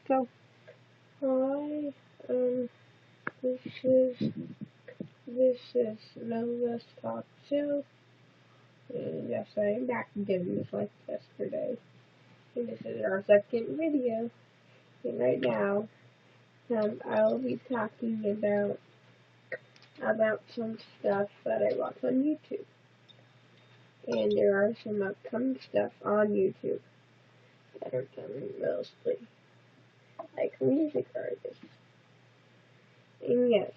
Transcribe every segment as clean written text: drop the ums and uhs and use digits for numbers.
So, hi, this is, this is Nova's Talk Show, and yes, I am back again, just like yesterday, and this is our second video, and right now, I will be talking about some stuff that I watch on YouTube, and there are some upcoming stuff on YouTube that are coming mostly, like music artists, and yes,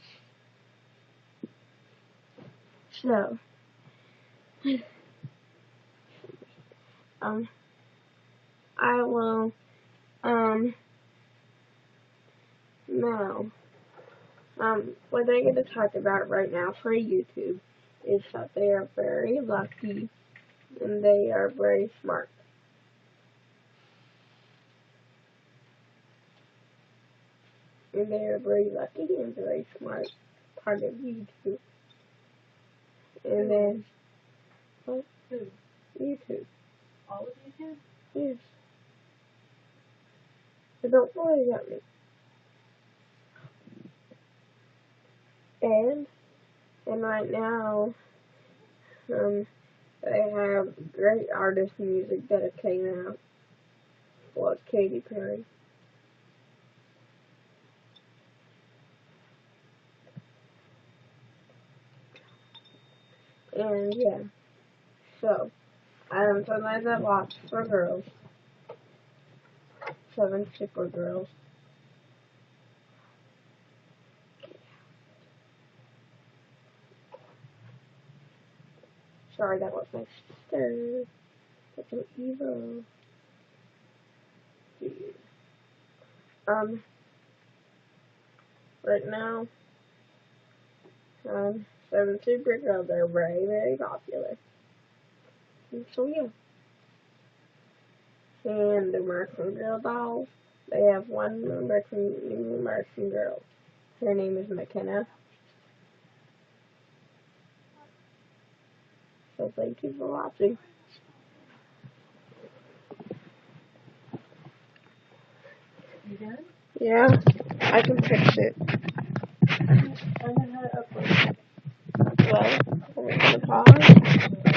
so, I will, now, what I'm going to talk about right now for YouTube is that they are very lucky and they are very smart. And they are very lucky and very smart part of YouTube. And then, what? YouTube. All of YouTube? Yes. But don't worry about me. And right now, they have great artist music that came out. Well, it's Katy Perry. And yeah, so sometimes I watch for girls. 7 Super Girls. Sorry, that was my sister. That's so evil. Dude. Right now, 7 Super Girls are very, very popular. And so yeah. And the American Girl dolls, they have one American Girl. Her name is McKenna. So thank you for watching. You done? Yeah, I can fix it. I know how to upload it. Well, we're gonna pause.